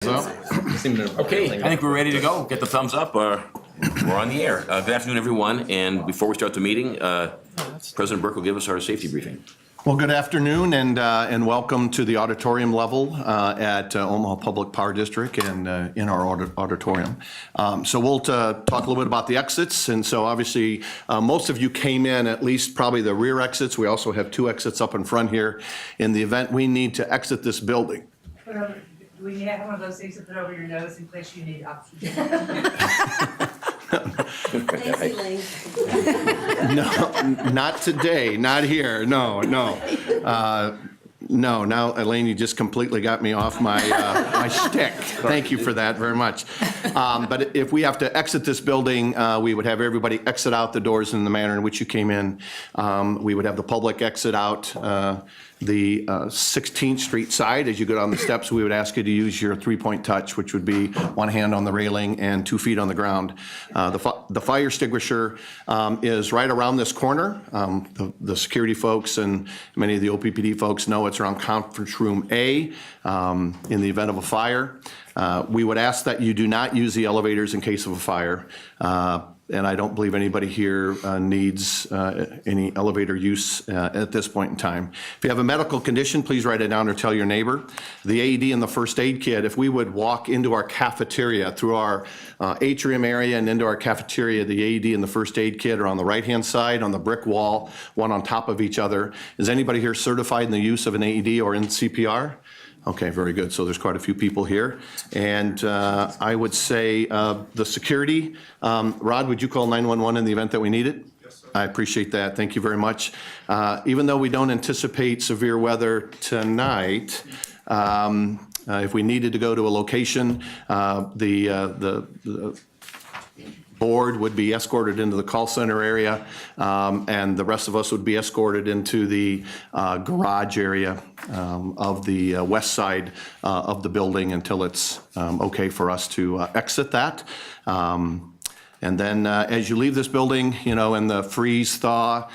Okay, I think we're ready to go. Get the thumbs up. We're on the air. Good afternoon, everyone. And before we start the meeting, President Burke will give us our safety briefing. Well, good afternoon and welcome to the auditorium level at Omaha Public Power District and in our auditorium. So we'll talk a little bit about the exits. And so obviously most of you came in at least probably the rear exits. We also have two exits up in front here. In the event we need to exit this building. Do we have one of those things to put over your nose in case you need oxygen? Thanks, Elaine. No, not today, not here, no. No, now Elaine, you just completely got me off my my shtick. Thank you for that very much. But if we have to exit this building, we would have everybody exit out the doors in the manner in which you came in. We would have the public exit out the 16th Street side. As you go down the steps, we would ask you to use your three-point touch, which would be one hand on the railing and 2 feet on the ground. The fire extinguisher is right around this corner. The security folks and many of the OPPD folks know it's around conference room A in the event of a fire. We would ask that you do not use the elevators in case of a fire. And I don't believe anybody here needs any elevator use at this point in time. If you have a medical condition, please write it down or tell your neighbor. The AED and the first aid kit, if we would walk into our cafeteria through our atrium area and into our cafeteria, the AED and the first aid kit are on the right-hand side on the brick wall, one on top of each other. Is anybody here certified in the use of an AED or in CPR? Okay, very good. So there's quite a few people here. And I would say the security, Rod, would you call 911 in the event that we need it? Yes, sir. I appreciate that. Thank you very much. Even though we don't anticipate severe weather tonight, if we needed to go to a location, the board would be escorted into the call center area, and the rest of us would be escorted into the garage area of the west side of the building until it's okay for us to exit that. And then as you leave this building, you know, in the freeze thaw,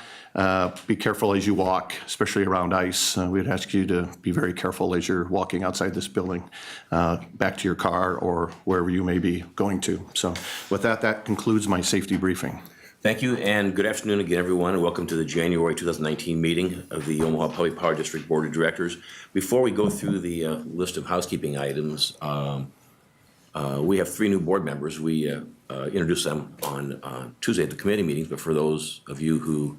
be careful as you walk, especially around ice. We'd ask you to be very careful as you're walking outside this building, back to your car or wherever you may be going to. So with that, that concludes my safety briefing. Thank you, and good afternoon again, everyone, and welcome to the January 2019 meeting of the Omaha Public Power District Board of Directors. Before we go through the list of housekeeping items, we have 3 new board members. We introduced them on Tuesday at the committee meetings, but for those of you who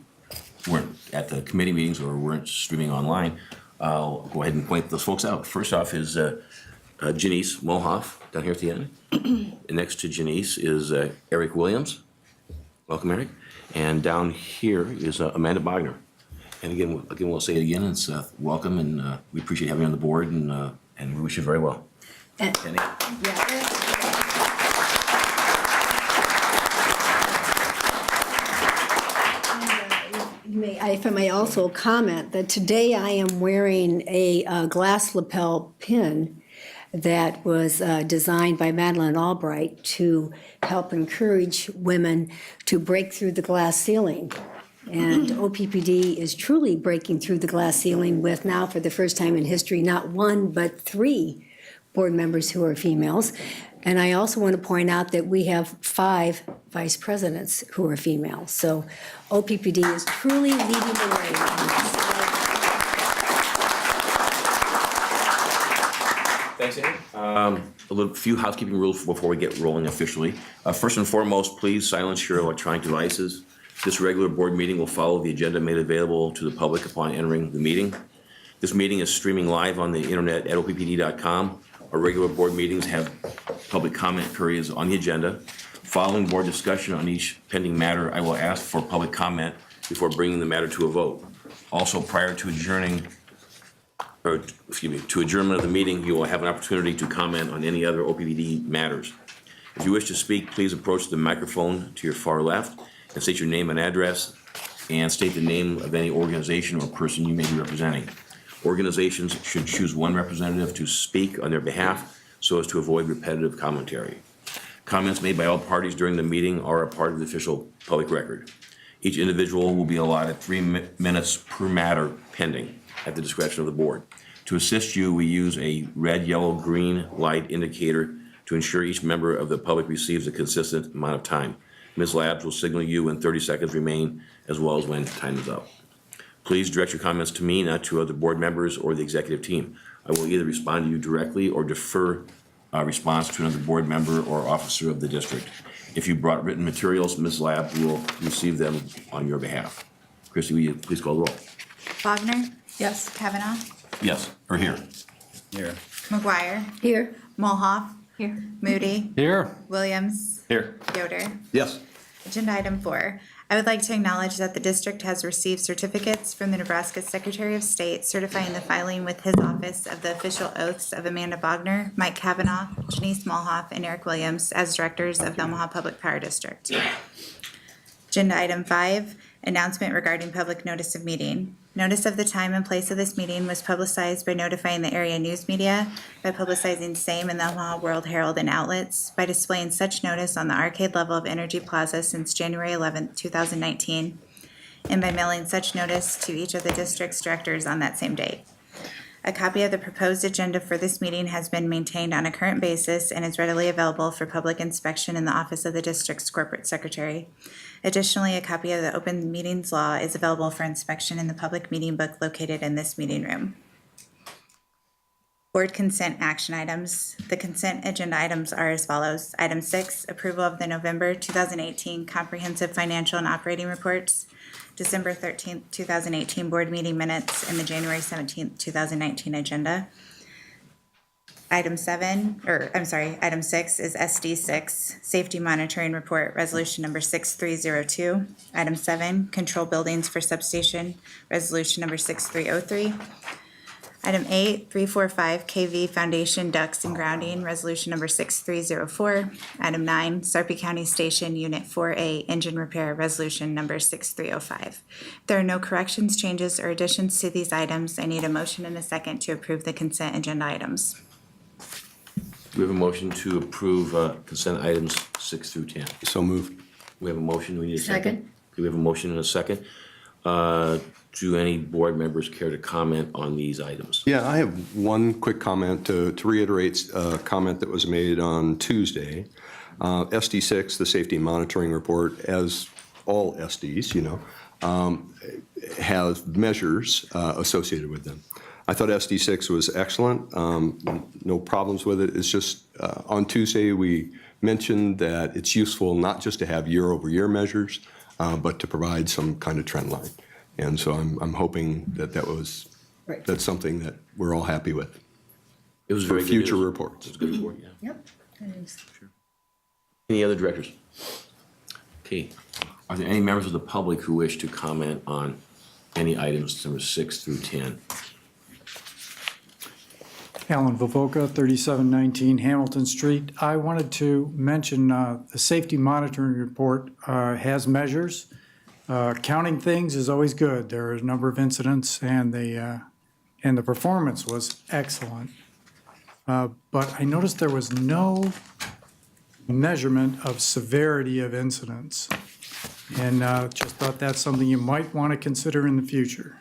weren't at the committee meetings or weren't streaming online, I'll go ahead and point those folks out. First off is Janice Mohoff down here at the end. And next to Janice is Eric Williams. Welcome, Eric. And down here is Amanda Bogner. And again, we'll say it again. It's welcome, and we appreciate having you on the board, and we wish you very well. Penny? Yeah. If I may also comment that today I am wearing a glass lapel pin that was designed by Madeline Albright to help encourage women to break through the glass ceiling. And OPPD is truly breaking through the glass ceiling with now, for the first time in history, not 1 but 3 board members who are females. And I also want to point out that we have 5 vice presidents who are female. So OPPD is truly leading the way. Thanks, Andy. A few housekeeping rules before we get rolling officially. First and foremost, please silence your electronic devices. This regular board meeting will follow the agenda made available to the public upon entering the meeting. This meeting is streaming live on the internet at oppd.com. Our regular board meetings have public comment periods on the agenda. Following board discussion on each pending matter, I will ask for public comment before bringing the matter to a vote. Also, prior to adjournment of the meeting, you will have an opportunity to comment on any other OPPD matters. If you wish to speak, please approach the microphone to your far left and state your name and address, and state the name of any organization or person you may be representing. Organizations should choose one representative to speak on their behalf so as to avoid repetitive commentary. Comments made by all parties during the meeting are a part of the official public record. Each individual will be allotted 3 minutes per matter pending at the discretion of the board. To assist you, we use a red, yellow, green light indicator to ensure each member of the public receives a consistent amount of time. Ms. Labs will signal you when 30 seconds remain, as well as when time is up. Please direct your comments to me, not to other board members or the executive team. I will either respond to you directly or defer response to another board member or officer of the district. If you brought written materials, Ms. Lab will receive them on your behalf. Christie, will you please call the roll? Wagner, Yes. Kavanaugh, Yes, or here. Here. McGuire, Here. Mulhoff, Here. Moody, Here. Williams, Here. Yoder. Yes. Agenda item 4. I would like to acknowledge that the district has received certificates from the Nebraska Secretary of State certifying the filing with his office of the official oaths of Amanda Wagner, Mike Kavanaugh, Janice Mulhoff, and Eric Williams as directors of the Omaha Public Power District. Agenda item 5, announcement regarding public notice of meeting. Notice of the time and place of this meeting was publicized by notifying the area news media, by publicizing same in the Omaha World Herald and outlets, by displaying such notice on the arcade level of Energy Plaza since January 11th, 2019, and by mailing such notice to each of the district's directors on that same date. A copy of the proposed agenda for this meeting has been maintained on a current basis and is readily available for public inspection in the office of the district's corporate secretary. Additionally, a copy of the open meetings law is available for inspection in the public meeting book located in this meeting room. Board consent action items. The consent agenda items are as follows. Item 6, approval of the November 2018 comprehensive financial and operating reports, December 13th, 2018 board meeting minutes, and the January 17th, 2019 agenda. Item 6 is SD6, Safety Monitoring Report, Resolution Number 6302. Item 7, Control Buildings for Substation, Resolution Number 6303. Item 8, 345 KV Foundation Ducts and Grounding, Resolution Number 6304. Item 9, Sarpy County Station Unit 4A Engine Repair, Resolution Number 6305. If there are no corrections, changes, or additions to these items, I need a motion and a second to approve the consent agenda items. We have a motion to approve consent items 6 through 10. So moved. We have a motion, we need a second. Second. Do we have a motion and a second? Do any board members care to comment on these items? Yeah, I have one quick comment to reiterate a comment that was made on Tuesday. SD6, the Safety Monitoring Report, as all SDs, has measures associated with them. I thought SD6 was excellent, no problems with it. It's just, on Tuesday, we mentioned that it's useful not just to have year-over-year measures, but to provide some kind of trend line. And so I'm hoping Right. that's something that we're all happy with It was for very good. future It reports. was a good report, yeah. Yep. Any other directors? Okay. Are there any members of the public who wish to comment on any items number 6 through 10? Alan Vivoka, 3719 Hamilton Street. I wanted to mention the safety monitoring report has measures. Counting things is always good. There are a number of incidents, and the performance was excellent. But I noticed there was no measurement of severity of incidents. And just thought that's something you might want to consider in the future.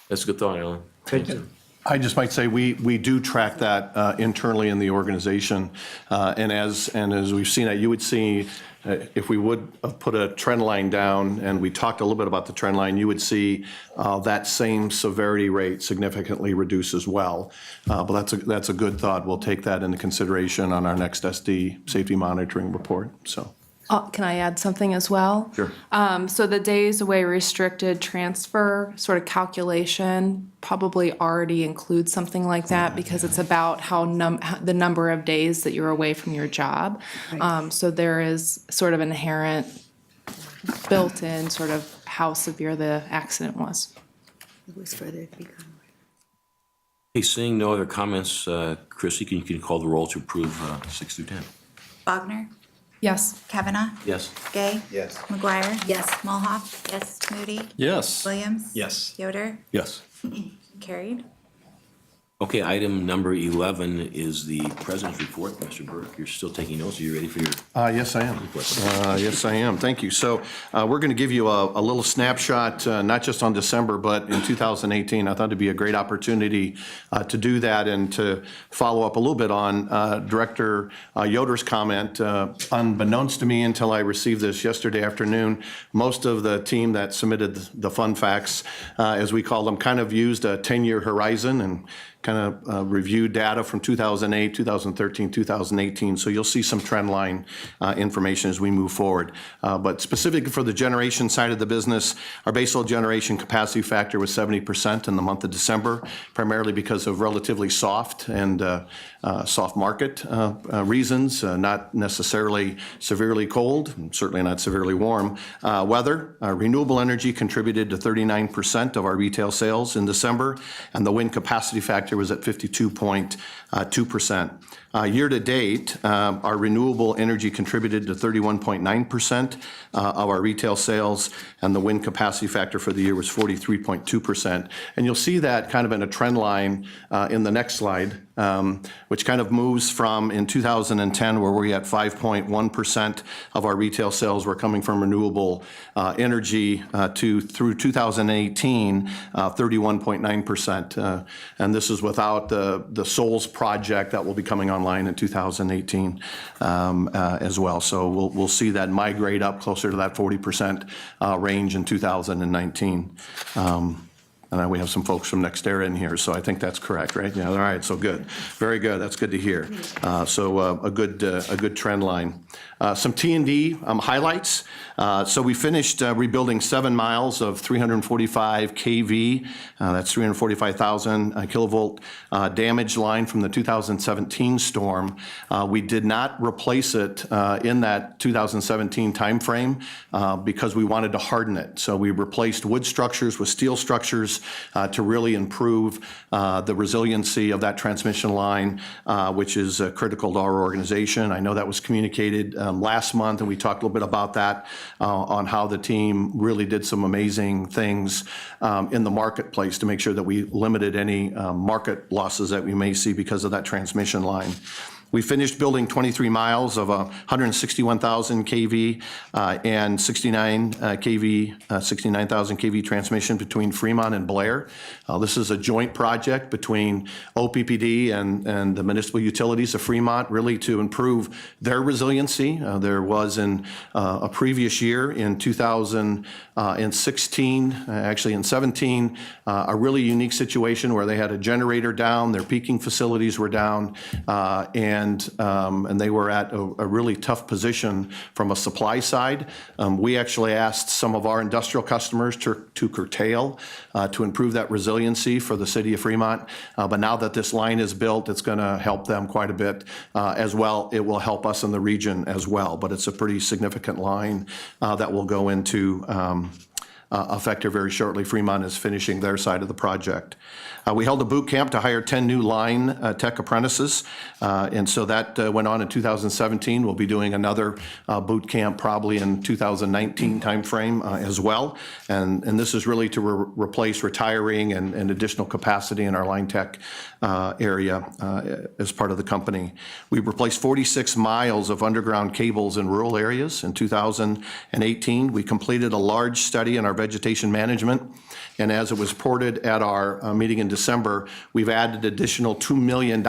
That's a good thought, Alan. Thank you. I just might say, we do track that internally in the organization. And as we've seen it, you would see, if we would have put a trend line down, and we talked a little bit about the trend line, you would see that same severity rate significantly reduce as well. But that's a good thought. We'll take that into consideration on our next SD safety monitoring report, so. Can I add something as well? Sure. So the days away restricted transfer sort of calculation probably already includes something like that because it's about how the number of days that you're away from your job. So there is sort of inherent built-in sort of how severe the accident was. It was further to become. Hey, seeing no other comments, Chrissy, can you call the roll to approve 6 through 10? Wagner, Yes. Kavanaugh, Yes. Gay, Yes. McGuire. Yes. Mulhoff. Yes. Moody. Yes. Williams. Yes. Yoder. Yes. Carried. Okay, item number 11 is the president's report. Mr. Burke, you're still taking notes. Are you ready for your? Yes, I am. Yes, I am. Thank you. So we're going to give you a little snapshot, not just on December, but in 2018. I thought it'd be a great opportunity to do that and to follow up a little bit on Director Yoder's comment. Unbeknownst to me until I received this yesterday afternoon, most of the team that submitted the fun facts, as we call them, kind of used a 10-year horizon and kind of reviewed data from 2008, 2013, 2018. So you'll see some trend line information as we move forward. But specifically for the generation side of the business, our baseload generation capacity factor was 70% in the month of December, primarily because of relatively soft and soft market reasons, not necessarily severely cold, certainly not severely warm weather. Renewable energy contributed to 39% of our retail sales in December, and the wind capacity factor was at 52.2%. Year to date, our renewable energy contributed to 31.9% of our retail sales, and the wind capacity factor for the year was 43.2%. And you'll see that kind of in a trend line in the next slide, which kind of moves from in 2010, where we had 5.1% of our retail sales were coming from renewable energy, to through 2018, 31.9%. And this is without the Souls project that will be coming online in 2018 as well. So we'll see that migrate up closer to that 40% range in 2019. And we have some folks from NextEra in here, so I think that's correct, right? Yeah, all right, so good. Very good, that's good to hear. So a good trend line. Some T&D highlights. So we finished rebuilding 7 miles of 345 kV, that's 345,000 kilovolt damaged line from the 2017 storm. We did not replace it in that 2017 timeframe because we wanted to harden it. So we replaced wood structures with steel structures to really improve the resiliency of that transmission line, which is critical to our organization. I know that was communicated last month, and we talked a little bit about that on how the team really did some amazing things in the marketplace to make sure that we limited any market losses that we may see because of that transmission line. We finished building 23 miles of 161,000 kV and 69,000 kV transmission between Fremont and Blair. This is a joint project between OPPD and the municipal utilities of Fremont, really to improve their resiliency. There was in a previous year in 2016, actually in 17, a really unique situation where they had a generator down, their peaking facilities were down, and they were at a really tough position from a supply side. We actually asked some of our industrial customers to curtail to improve that resiliency for the city of Fremont. But now that this line is built, it's going to help them quite a bit as well. It will help us in the region as well, but it's a pretty significant line that will go into effect here very shortly. Fremont is finishing their side of the project. We held a boot camp to hire 10 new line tech apprentices, and so that went on in 2017. We'll be doing another boot camp probably in 2019 timeframe as well, and this is really to replace retiring and additional capacity in our line tech area as part of the company. We replaced 46 miles of underground cables in rural areas in 2018. We completed a large study in our vegetation management, and as it was reported at our meeting in December, we've added additional $2 million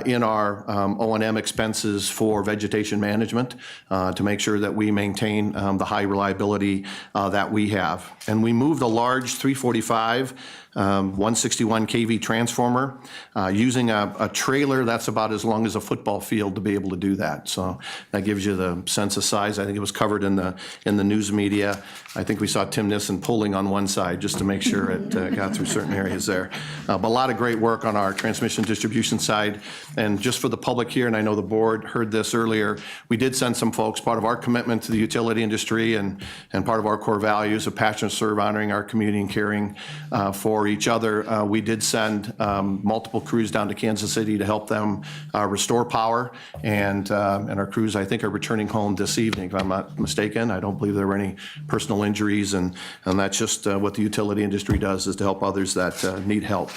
in our O&M expenses for vegetation management to make sure that we maintain the high reliability that we have. And we moved a large 345 161 kV transformer using a trailer that's about as long as a football field to be able to do that. So that gives you the sense of size. I think it was covered in the news media. I think we saw Tim Nissen pulling on one side just to make sure it got through certain areas there. But a lot of great work on our transmission distribution side. And just for the public here, and I know the board heard this earlier, we did send some folks, part of our commitment to the utility industry and part of our core values of passion, serve, honoring our community, and caring for each other. We did send multiple crews down to Kansas City to help them restore power, and our crews, I think, are returning home this evening, if I'm not mistaken. I don't believe there were any personal injuries, and that's just what the utility industry does, is to help others that need help.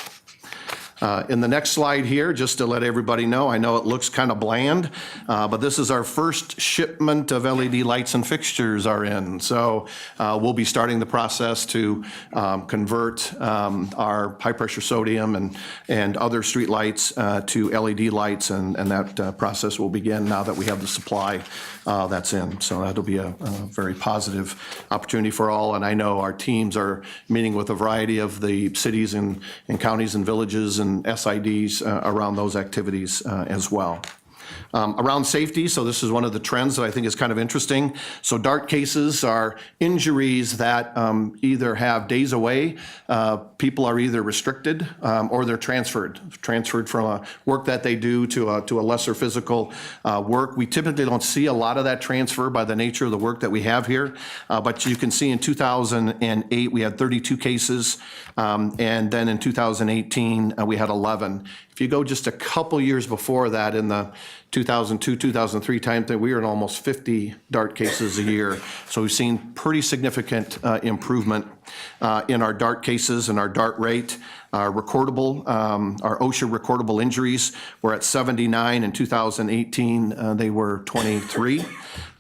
In the next slide here, just to let everybody know, I know it looks kind of bland, but this is our first shipment of LED lights and fixtures are in. So we'll be starting the process to convert our high-pressure sodium and other street lights to LED lights, and that process will begin now that we have the supply that's in. So that'll be a very positive opportunity for all, and I know our teams are meeting with a variety of the cities and counties and villages and SIDs around those activities as well. Around safety, so this is one of the trends that I think is kind of interesting. So DART cases are injuries that either have days away, people are either restricted or they're transferred from a work that they do to a lesser physical work. We typically don't see a lot of that transfer by the nature of the work that we have here, but you can see in 2008 we had 32 cases, and then in 2018 we had 11. If you go just a couple years before that, in the 2002, 2003 time, we were in almost 50 DART cases a year. So we've seen pretty significant improvement in our DART cases and our DART rate. Our recordable, our OSHA recordable injuries were at 79 in 2018. They were 23.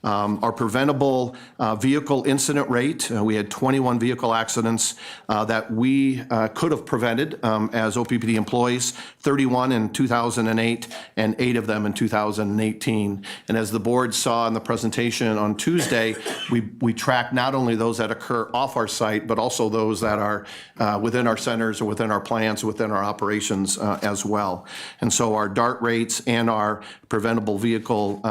Our preventable vehicle incident rate, we had 21 vehicle accidents that we could have prevented as OPPD employees, 31 in 2008 and 8 of them in 2018. And as the board saw in the presentation on Tuesday, we track not only those that occur off our site, but also those that are within our centers or within our plants, within our operations as well. And so our DART rates and our preventable vehicle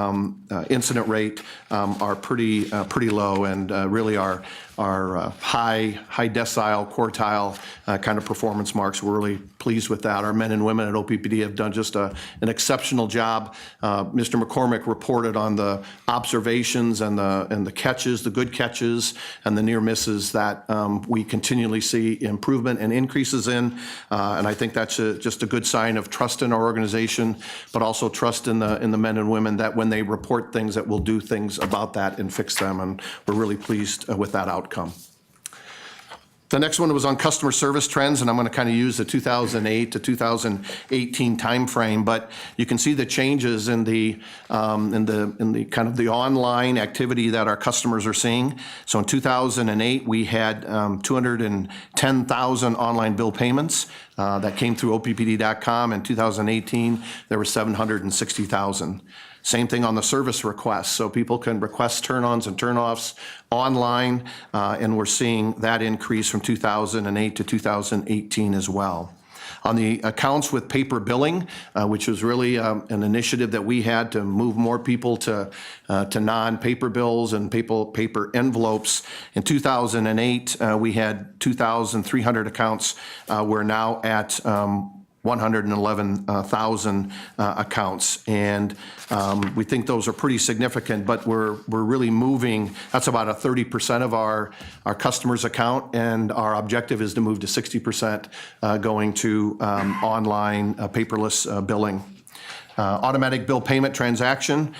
incident rate are pretty low, and really are high decile, quartile kind of performance marks. We're really pleased with that. Our men and women at OPPD have done just an exceptional job. Mr. McCormick reported on the observations and the catches, the good catches, and the near misses that we continually see improvement and increases in. And I think that's just a good sign of trust in our organization, but also trust in the men and women that when they report things, that we'll do things about that and fix them. And we're really pleased with that outcome. The next one was on customer service trends, and I'm going to kind of use the 2008 to 2018 timeframe, but you can see the changes in the kind of the online activity that our customers are seeing. So in 2008, we had 210,000 online bill payments that came through OPPD.com. In 2018, there were 760,000. Same thing on the service requests. So people can request turn-ons and turn-offs online, and we're seeing that increase from 2008 to 2018 as well. On the accounts with paper billing, which was really an initiative that we had to move more people to non-paper bills and paper envelopes. In 2008, we had 2,300 accounts. We're now at 111,000 accounts, and we think those are pretty significant, but we're really moving. That's about a 30% of our customers' account, and our objective is to move to 60% going to online paperless billing. Automatic bill payment transaction,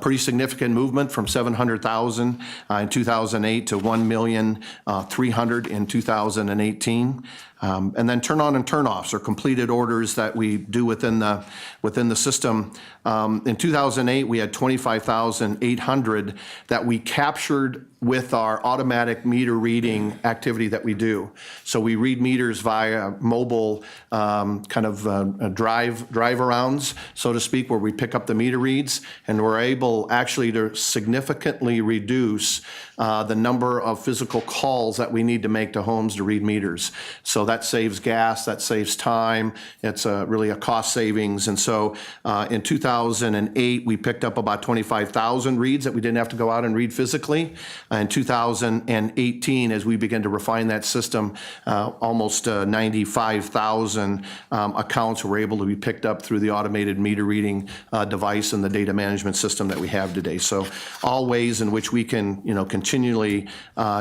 pretty significant movement from 700,000 in 2008 to 1,300,000 in 2018. And then turn on and turn offs, or completed orders that we do within the system. In 2008, we had 25,800 that we captured with our automatic meter reading activity that we do. So we read meters via mobile kind of drive arounds, so to speak, where we pick up the meter reads, and we're able actually to significantly reduce the number of physical calls that we need to make to homes to read meters. So that saves gas, that saves time. It's really a cost savings. And so in 2008, we picked up about 25,000 reads that we didn't have to go out and read physically. In 2018, as we begin to refine that system, almost 95,000 accounts were able to be picked up through the automated meter reading device and the data management system that we have today. So all ways in which we can, continually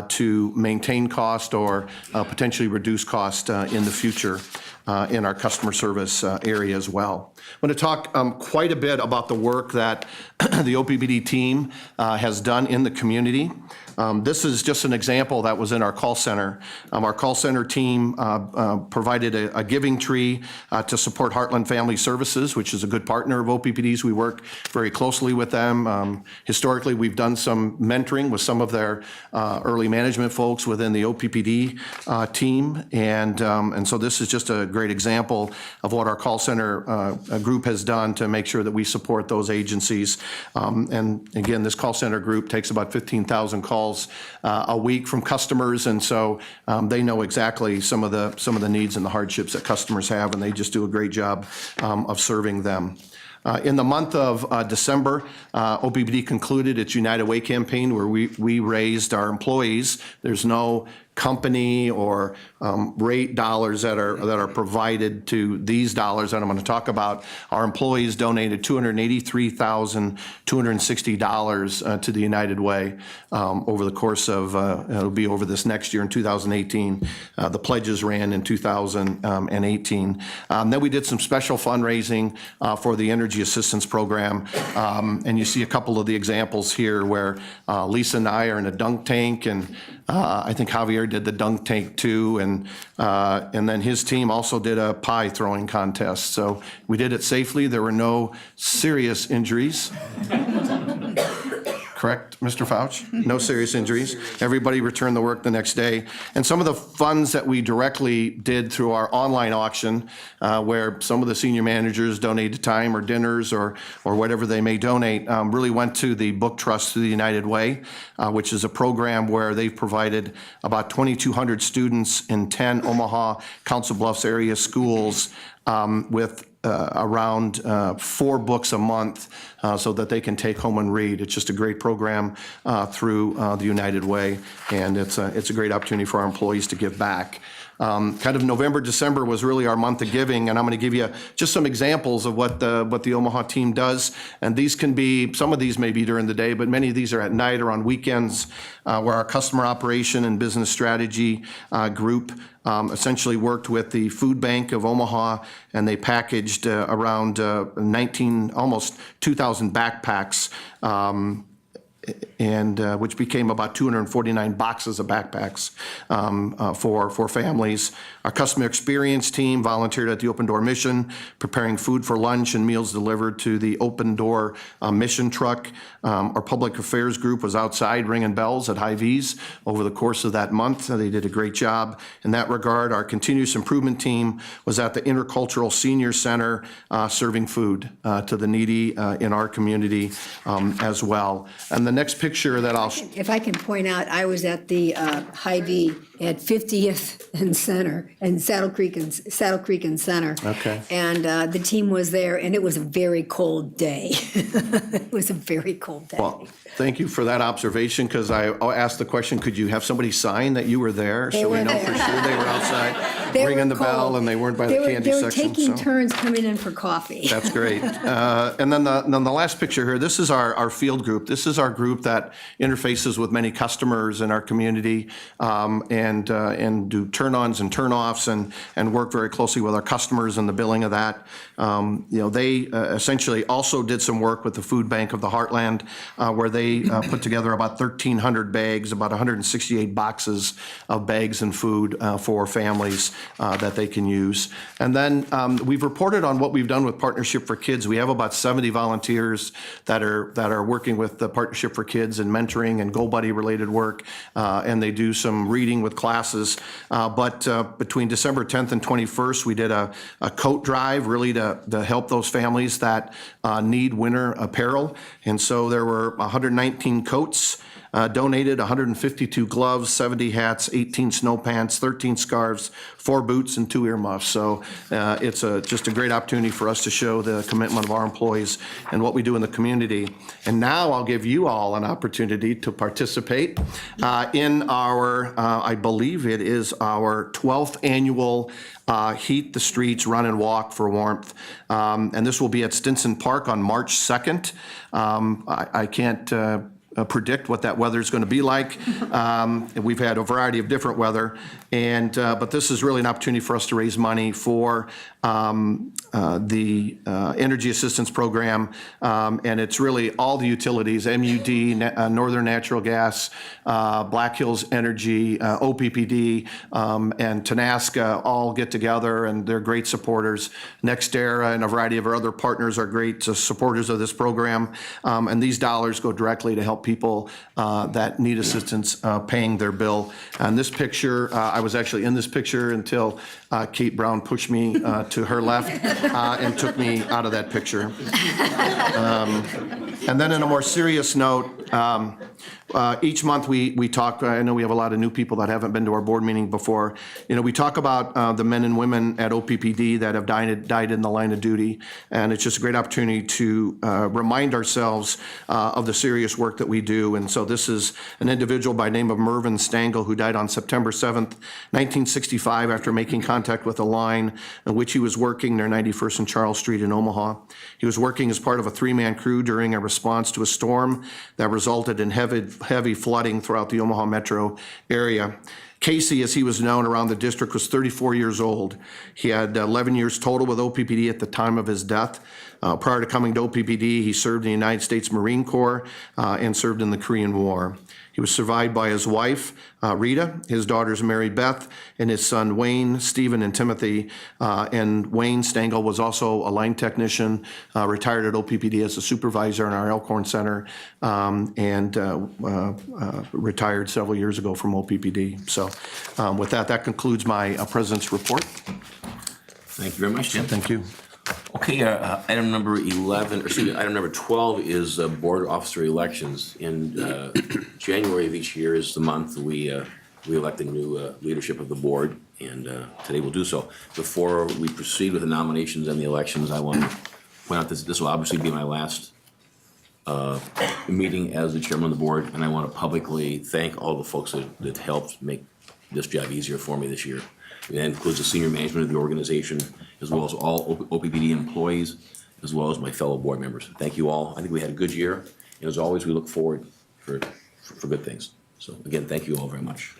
to maintain cost or potentially reduce cost in the future. in our customer service area as well. I'm going to talk quite a bit about the work that the OPPD team has done in the community. This is just an example that was in our call center. Our call center team provided a giving tree to support Heartland Family Services, which is a good partner of OPPD's. We work very closely with them. Historically, we've done some mentoring with some of their early management folks within the OPPD team. And so this is just a great example of what our call center group has done to make sure that we support those agencies. And again, this call center group takes about 15,000 calls a week from customers, and so they know exactly some of the needs and the hardships that customers have, and they just do a great job of serving them. In the month of December, OPPD concluded its United Way campaign, where we raised our employees. There's no company or rate dollars that are provided to these dollars that I'm going to talk about. Our employees donated $283,260 to the United Way over the course of, it'll be over this next year in 2018. The pledges ran in 2018. Then we did some special fundraising for the Energy Assistance Program. And you see a couple of the examples here where Lisa and I are in a dunk tank, and I think Javier did the dunk tank too, and then his team also did a pie throwing contest. So we did it safely. There were no serious injuries. Correct, Mr. Fauch? No serious injuries. Everybody returned the work the next day. And some of the funds that we directly did through our online auction, where some of the senior managers donated time or dinners or whatever they may donate, really went to the Book Trust through the United Way, which is a program where they've provided about 2,200 students in 10 Omaha, Council Bluffs area schools with around 4 books a month so that they can take home and read. It's just a great program through the United Way, and it's a great opportunity for our employees to give back. Kind of November, December was really our month of giving, and I'm going to give you just some examples of what the Omaha team does. And these can be, some of these may be during the day, but many of these are at night or on weekends, where our customer operation and business strategy group essentially worked with the Food Bank of Omaha, and they packaged around 19, almost 2,000 backpacks, and which became about 249 boxes of backpacks for families. Our customer experience team volunteered at the Open Door Mission, preparing food for lunch and meals delivered to the Open Door mission truck. Our public affairs group was outside ringing bells at Hy-Vees over the course of that month. They did a great job in that regard. Our continuous improvement team was at the Intercultural Senior Center serving food to the needy in our community as well. And the next picture that If I can point out, I was at the Hy-Vee at 50th and Center, and Saddle Creek and Center. Okay. And the team was there, and it was a very cold day. It was a very cold day. Well, thank you for that observation, because I asked the question, could you have somebody sign that you were there? They so were we know there. for sure they were outside They ringing were the bell, cold. and they weren't by the candy They were section. taking so. turns coming in for coffee. That's great. And then the last picture here, this is our field group. This is our group that interfaces with many customers in our community and do turn-ons and turn-offs and work very closely with our customers in the billing of that. They essentially also did some work with the Food Bank of the Heartland, where they put together about 1,300 bags, about 168 boxes of bags and food for families that they can use. And then we've reported on what we've done with Partnership for Kids. We have about 70 volunteers that are working with the Partnership for Kids and mentoring and Go Buddy related work, and they do some reading with classes. But between December 10th and 21st, we did a coat drive really to help those families that need winter apparel. And so there were 119 coats donated, 152 gloves, 70 hats, 18 snow pants, 13 scarves, 4 boots, and 2 earmuffs. So it's just a great opportunity for us to show the commitment of our employees and what we do in the community. And now I'll give you all an opportunity to participate in our, I believe it is our 12th annual Heat the Streets Run and Walk for Warmth. And this will be at Stinson Park on March 2nd. I can't predict what that weather is going to be like. And we've had a variety of different weather, but this is really an opportunity for us to raise money for the Energy Assistance Program, and it's really all the utilities, MUD, Northern Natural Gas, Black Hills Energy, OPPD, and Tenaska all get together, and they're great supporters. NextEra and a variety of our other partners are great supporters of this program, and these dollars go directly to help people that need assistance paying their bill. And this picture, I was actually in this picture until Kate Brown pushed me to her left and took me out of that picture. And then in a more serious note, each month we talk, I know we have a lot of new people that haven't been to our board meeting before. You know, we talk about the men and women at OPPD that have died in the line of duty. And it's just a great opportunity to remind ourselves of the serious work that we do. And so this is an individual by the name of Mervyn Stangl, who died on September 7th, 1965, after making contact with a line in which he was working near 91st and Charles Street in Omaha. He was working as part of a three-man crew during a response to a storm that resulted in heavy flooding throughout the Omaha metro area. Casey, as he was known around the district, was 34 years old. He had 11 years total with OPPD at the time of his death. Prior to coming to OPPD, he served in the United States Marine Corps and served in the Korean War. He was survived by his wife, Rita, his daughters Mary Beth, and his son Wayne, Stephen, and Timothy. And Wayne Stangl was also a line technician, retired at OPPD as a supervisor in our Elkhorn Center, and retired several years ago from OPPD. So with that, that concludes my president's report. Thank you very much, Tim. Thank you. Okay, item number 11, or excuse me, item number 12 is board officer elections. In January of each year is the month we elect the new leadership of the board, and today we'll do so. Before we proceed with the nominations and the elections, I want to point out this will obviously be my last meeting as the chairman of the board, and I want to publicly thank all the folks that helped make this job easier for me this year. And that includes the senior management of the organization, as well as all OPPD employees, as well as my fellow board members. Thank you all. I think we had a good year, and as always, we look forward for good things. So again, thank you all very much.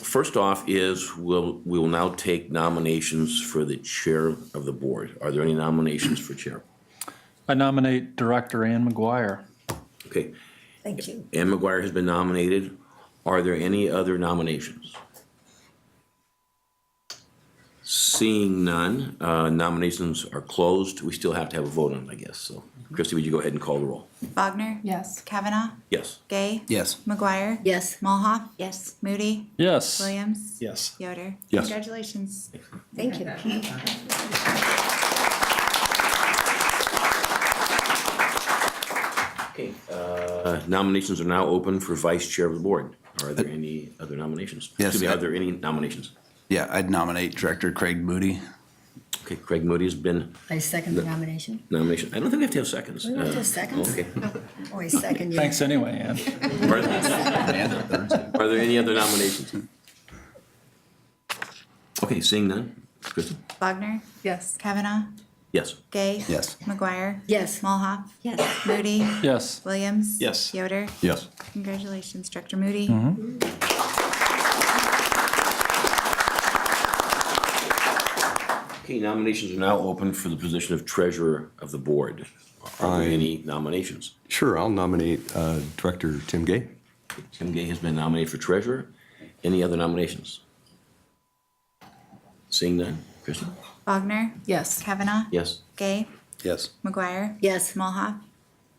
First off is we will now take nominations for the chair of the board. Are there any nominations for chair? I nominate Director Ann McGuire. Okay. Thank you. Ann McGuire has been nominated. Are there any other nominations? Seeing none, nominations are closed. We still have to have a vote on it, I guess. So, Christie, would you go ahead and call the roll? Wagner. Yes. Kavanaugh. Yes. Gay. Yes. McGuire. Yes. Mulhoff. Yes. Moody. Yes. Williams. Yes. Yoder. Yes. Congratulations. Thank you. Okay. Nominations are now open for vice chair of the board. Are there any other nominations? Yes, Excuse me, are there any nominations? Yeah, I'd nominate Director Craig Moody. Okay, Craig Moody has been I second the nomination. nominated. I don't think we have to have seconds. We don't have to have seconds? Okay. Always second you. Thanks anyway, Ann. Are there any other nominations? Okay, seeing none. Kristen? Wagner. Yes. Kavanaugh. Yes. Gay. Yes. McGuire. Yes. Mulhoff. Yes. Moody. Yes. Williams. Yes. Yoder. Yes. Congratulations, Director Moody. Okay, nominations are now open for the position of treasurer of the board. Are there any nominations? Sure, I'll nominate Director Tim Gay. Tim Gay has been nominated for treasurer. Any other nominations? Seeing none. Kristen? Wagner. Yes. Kavanaugh. Yes. Gay. Yes. McGuire. Yes. Mulhoff.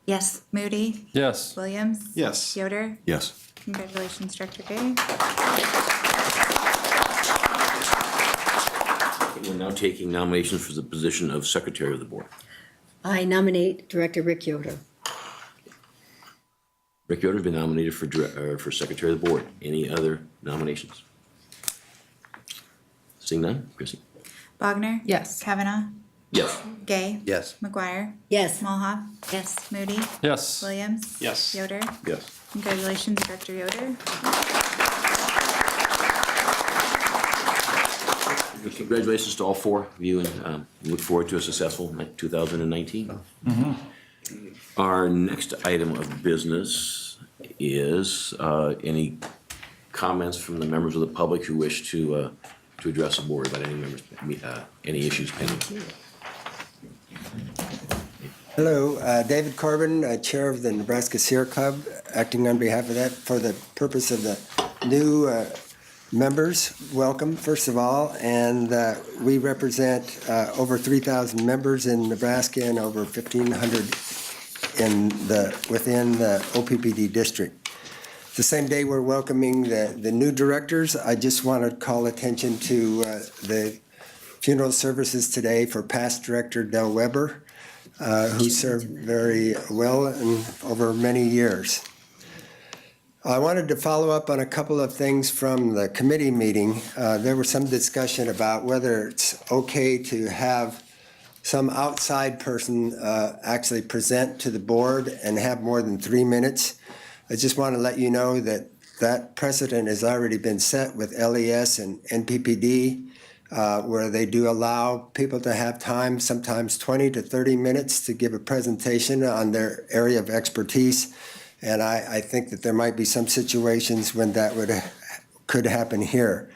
Yes. Moody. Yes. Williams. Yes. Yoder. Yes. Congratulations, Director Gay. We're now taking nominations for the position of secretary of the board. I nominate Director Rick Yoder. Rick Yoder has been nominated for secretary of the board. Any other nominations? Seeing none. Chrissy? Wagner. Yes. Kavanaugh. Yes. Gay. Yes. McGuire. Yes. Mulhoff. Yes. Moody. Yes. Williams. Yes. Yoder. Yes. Congratulations, Director Yoder. Congratulations to all four of you, and we look forward to a successful 2019. Our next item of business is any comments from the members of the public who wish to address the board about any issues pending. Hello, David Corbin, Chair of the Nebraska Sierra Club, acting on behalf of that for the purpose of the new members. Welcome, first of all, and we represent over 3,000 members in Nebraska and over 1,500 within the OPPD district. The same day we're welcoming the new directors, I just want to call attention to the funeral services today for past director Del Weber, who served very well and over many years. I wanted to follow up on a couple of things from the committee meeting. There was some discussion about whether it's okay to have some outside person actually present to the board and have more than 3 minutes. I just want to let you know that that precedent has already been set with LES and NPPD, where they do allow people to have time, sometimes 20 to 30 minutes to give a presentation on their area of expertise. And I think that there might be some situations when that could happen here.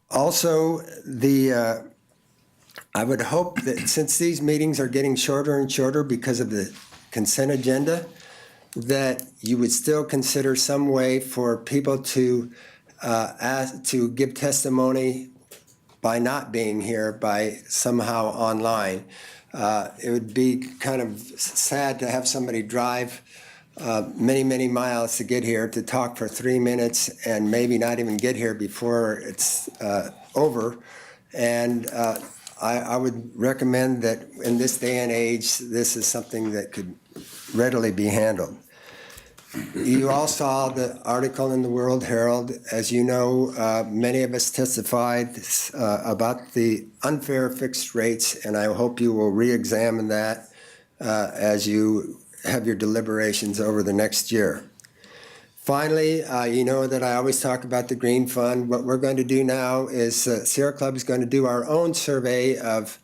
Also, I would hope that since these meetings are getting shorter and shorter because of the consent agenda, that you would still consider some way for people to give testimony by not being here, by somehow online. It would be kind of sad to have somebody drive many, many miles to get here to talk for 3 minutes and maybe not even get here before it's over. And I would recommend that in this day and age, this is something that could readily be handled. You all saw the article in the World Herald. As you know, many of us testified about the unfair fixed rates, and I hope you will re-examine that as you have your deliberations over the next year. Finally, you know that I always talk about the Green Fund. What we're going to do now is Sierra Club is going to do our own survey of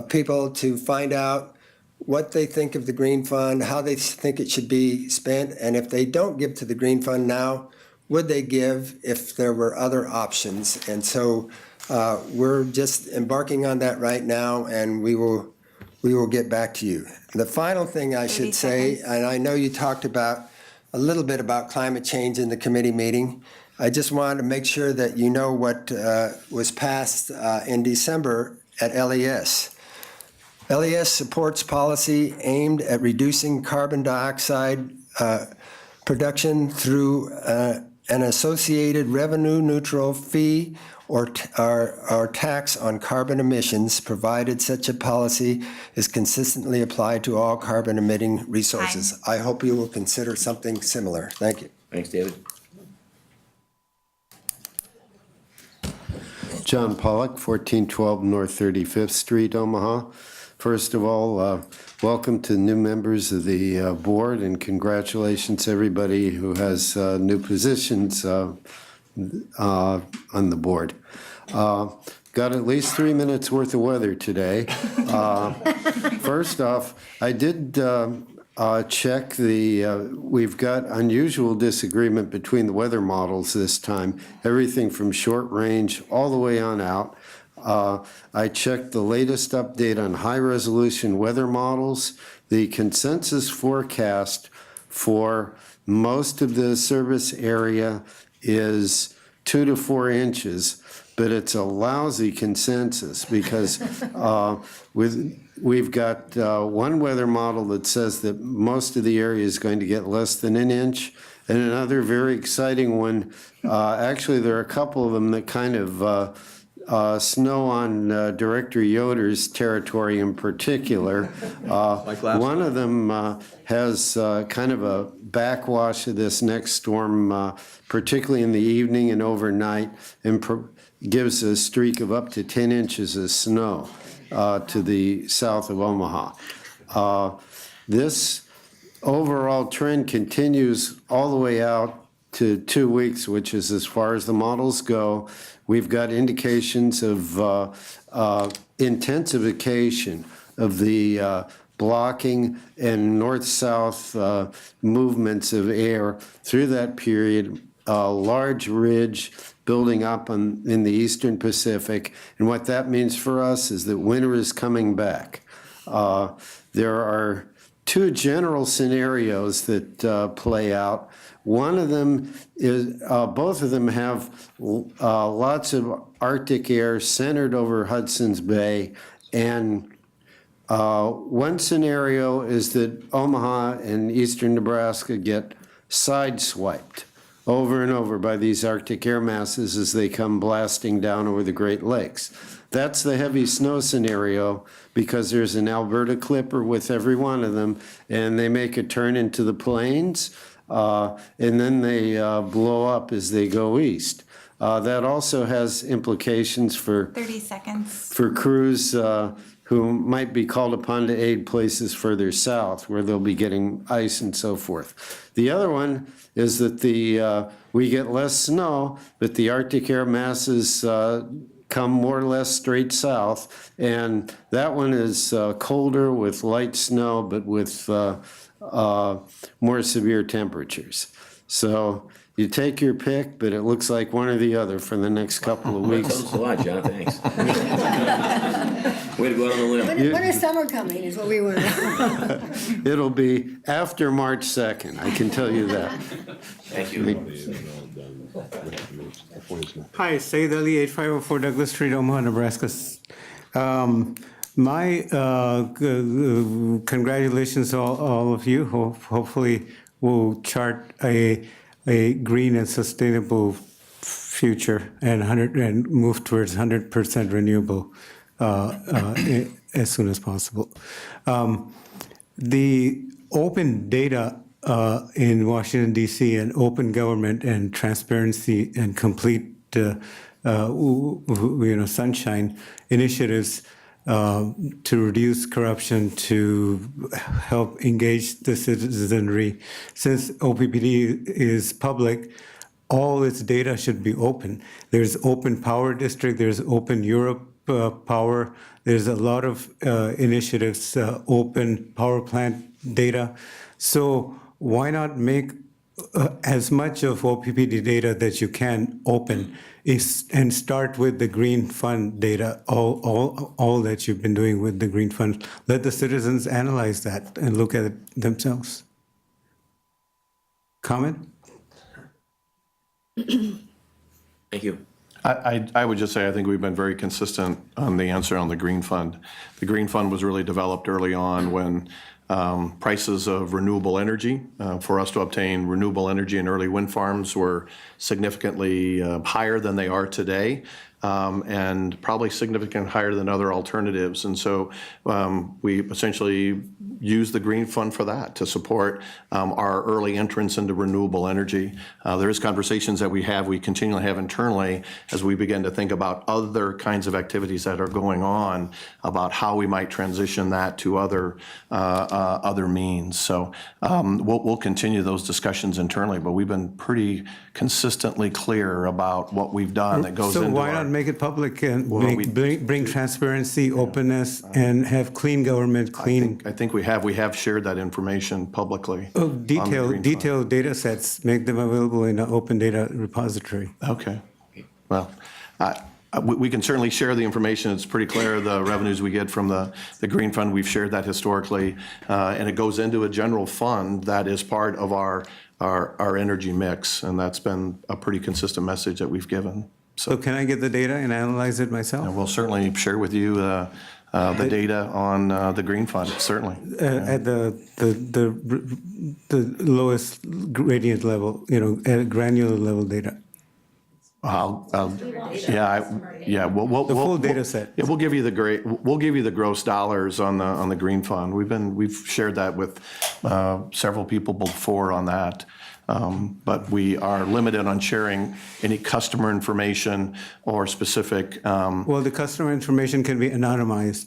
people to find out what they think of the Green Fund, how they think it should be spent, and if they don't give to the Green Fund now, would they give if there were other options? And so we're just embarking on that right now, and we will get back to you. The final thing I should say, and I know you talked about a little bit about climate change in the committee meeting. I just wanted to make sure that you know what was passed in December at LES. LES supports policy aimed at reducing carbon dioxide production through an associated revenue-neutral fee or tax on carbon emissions, provided such a policy is consistently applied to all carbon-emitting resources. I hope you will consider something similar. Thank you. Thanks, David. John Pollock, 1412 North 35th Street, Omaha. First of all, welcome to new members of the board, and congratulations to everybody who has new positions on the board. Got at least 3 minutes worth of weather today. First off, I did check we've got unusual disagreement between the weather models this time, everything from short range all the way on out. I checked the latest update on high-resolution weather models. The consensus forecast for most of the service area is 2 to 4 inches, but it's a lousy consensus because we've got one weather model that says that most of the area is going to get less than an inch, and another very exciting one. Actually, there are a couple of them that kind of snow on Director Yoder's territory in particular. One of them has kind of a backwash of this next storm, particularly in the evening and overnight, and gives a streak of up to 10 inches of snow to the south of Omaha. This overall trend continues all the way out to 2 weeks, which is as far as the models go. We've got indications of intensification of the blocking and north-south movements of air through that period, a large ridge building up in the eastern Pacific. And what that means for us is that winter is coming back. There are two general scenarios that play out. One of them is, both of them have lots of Arctic air centered over Hudson's Bay. And one scenario is that Omaha and eastern Nebraska get sideswiped over and over by these Arctic air masses as they come blasting down over the Great Lakes. That's the heavy snow scenario because there's an Alberta clipper with every one of them, and they make a turn into the plains, and then they blow up as they go east. That also has implications for 30 seconds. for crews who might be called upon to aid places further south where they'll be getting ice and so forth. The other one is that we get less snow, but the Arctic air masses come more or less straight south, and that one is colder with light snow, but with more severe temperatures. So you take your pick, but it looks like one or the other for the next couple of weeks. Thanks a lot, John, thanks. Way to go out on a limb. When is summer coming is what we want to know. It'll be after March 2nd, I can tell you that. Thank you. Hi, Saeed Ali, 8504 Douglas Street, Omaha, Nebraska. My congratulations to all of you. Hopefully we'll chart a green and sustainable future and move towards 100% renewable as soon as possible. The open data in Washington, D.C., and open government and transparency and complete sunshine initiatives to reduce corruption, to help engage the citizenry. Since OPPD is public, all its data should be open. There's Open Power District, there's Open Europe Power, there's a lot of initiatives, open power plant data. So why not make as much of OPPD data that you can open and start with the Green Fund data, all that you've been doing with the Green Fund. Let the citizens analyze that and look at it themselves. Comment? Thank you. I would just say, I think we've been very consistent on the answer on the Green Fund. The Green Fund was really developed early on when prices of renewable energy, for us to obtain renewable energy in early wind farms, were significantly higher than they are today, and probably significantly higher than other alternatives. And so we essentially use the Green Fund for that, to support our early entrance into renewable energy. There is conversations that we continually have internally as we begin to think about other kinds of activities that are going on, about how we might transition that to other means. So we'll continue those discussions internally, but we've been pretty consistently clear about what we've done that goes into So why not make it public and bring transparency, openness, and have clean government, clean... I think we have shared that information publicly. Detailed data sets, make them available in an open data repository. Okay. Well, we can certainly share the information. It's pretty clear, the revenues we get from the Green Fund. We've shared that historically, and it goes into a general fund that is part of our energy mix, and that's been a pretty consistent message that we've given. So can I get the data and analyze it myself? And we'll certainly share with you the data on the Green Fund, certainly. At the lowest gradient level, at granular level data. We'll The full data set. Yeah, we'll give you the gross dollars on the Green Fund. We've shared that with several people before on that. But we are limited on sharing any customer information or specific. Well, the customer information can be anonymized.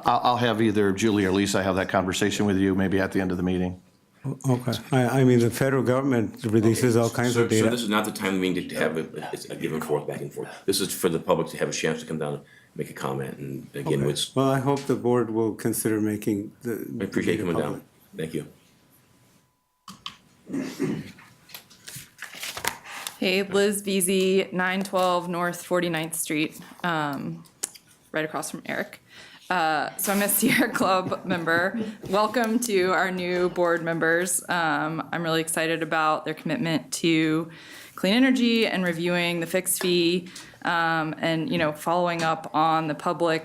I'll have either Julie or Lisa have that conversation with you, maybe at the end of the meeting. Okay. I mean, the federal government releases all kinds of data. So this is not the time we need to have a give and forth, back and forth. This is for the public to have a chance to come down make a comment. And again, it's, Well, I hope the board will consider making the. I appreciate you coming public. down. Thank you. Hey, Liz Veazey, 912 North 49th Street, right across from Eric. So I'm a Sierra Club member. Welcome to our new board members. I'm really excited about their commitment to clean energy and reviewing the fixed fee, and, you know, following up on the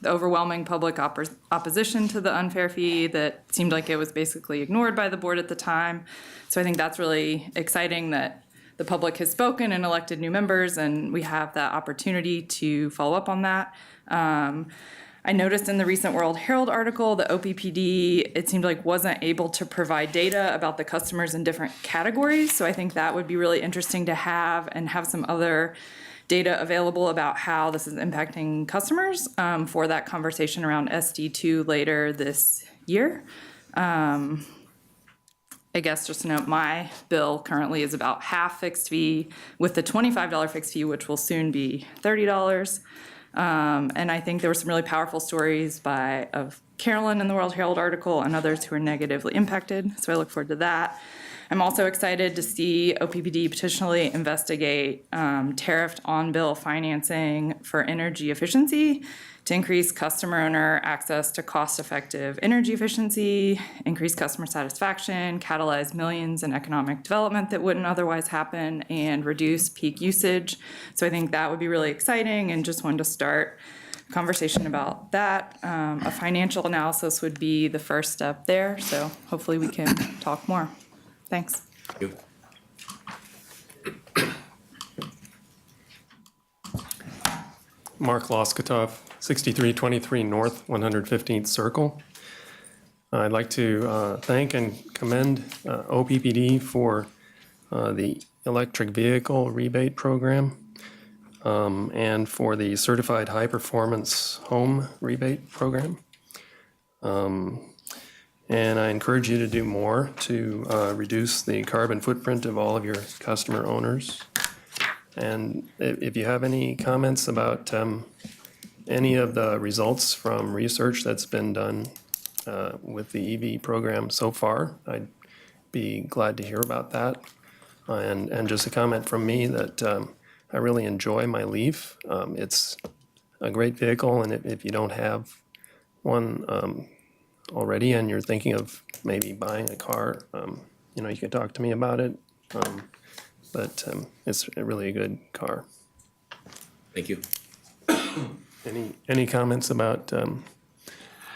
overwhelming public opposition to the unfair fee that seemed like it was basically ignored by the board at the time. So I think that's really exciting that the public has spoken and elected new members, and we have that opportunity to follow up on that. I noticed in the recent World Herald article, the OPPD, it seemed like wasn't able to provide data about the customers in different categories. So I think that would be really interesting to have, and have some other data available about how this is impacting customers for that conversation around SD2 later this year. I guess just to note, my bill currently is about half fixed fee with the $25 fixed fee, which will soon be $30. And I think there were some really powerful stories of Carolyn in the World Herald article and others who are negatively impacted. So I look forward to that. I'm also excited to see OPPD potentially investigate tariffed on-bill financing for energy efficiency to increase customer owner access to cost-effective energy efficiency, increase customer satisfaction, catalyze millions in economic development that wouldn't otherwise happen, and reduce peak usage. So I think that would be really exciting, and just wanted to start a conversation about that. A financial analysis would be the first step there, so hopefully we can talk more. Thanks. Thank you. Mark Loskotov, 6323 North 115th Circle. I'd like to thank and commend OPPD for the electric vehicle rebate program and for the certified high performance home rebate program. And I encourage you to do more to reduce the carbon footprint of all of your customer owners. And if you have any comments about any of the results from research that's been done with the EV program so far, I'd be glad to hear about that. And just a comment from me that I really enjoy my Leaf. It's a great vehicle, and if you don't have one already and you're thinking of maybe buying a car, you know, you can talk to me about it. But it's really a good car. Thank you. Any comments about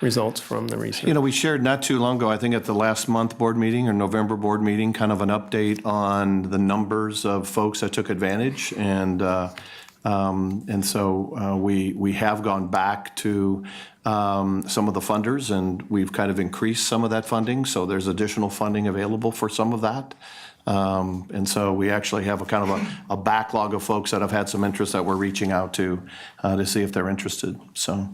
results from the research? You know, we shared not too long ago, I think at the last month board meeting or November board meeting, kind of an update on the numbers of folks that took advantage. And so we have gone back to some of the funders, and we've kind of increased some of that funding. So there's additional funding available for some of that. And so we actually have a kind of a backlog of folks that have had some interest that we're reaching out to see if they're interested. So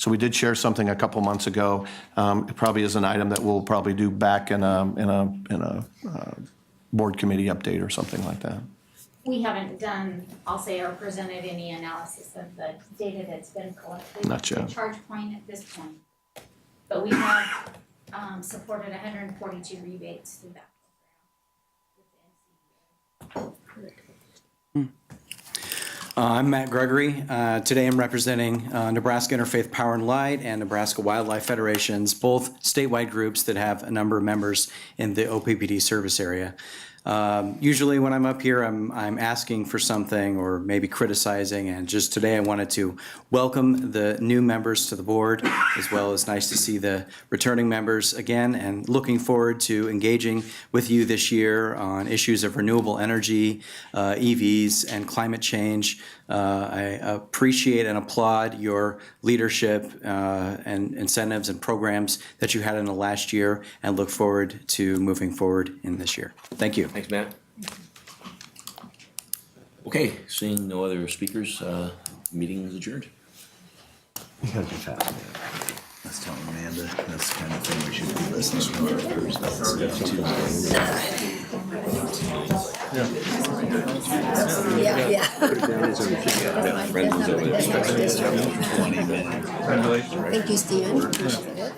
we did share something a couple months ago. It probably is an item that we'll probably do back in a board committee update or something like that. We haven't done, I'll say, or presented any analysis of the data that's been collected. Not yet. To charge point at this point. But we have supported 142 rebates through that program. I'm Matt Gregory. Today I'm representing Nebraska Interfaith Power and Light and Nebraska Wildlife Federations, both statewide groups that have a number of members in the OPPD service area. Usually when I'm up here, I'm asking for something or maybe criticizing, and just today I wanted to welcome the new members to the board, as well as nice to see the returning members again, and looking forward to engaging with you this year on issues of renewable energy, EVs, and climate change. I appreciate and applaud your leadership and incentives and programs that you had in the last year, and look forward to moving forward in this year. Thank you. Thanks, Matt. Okay, seeing no other speakers, meeting is adjourned. You gotta be fast, man. Let's tell Amanda that's the kind of thing we should be listening to. Yeah. Thank you, Stephen. Appreciate it.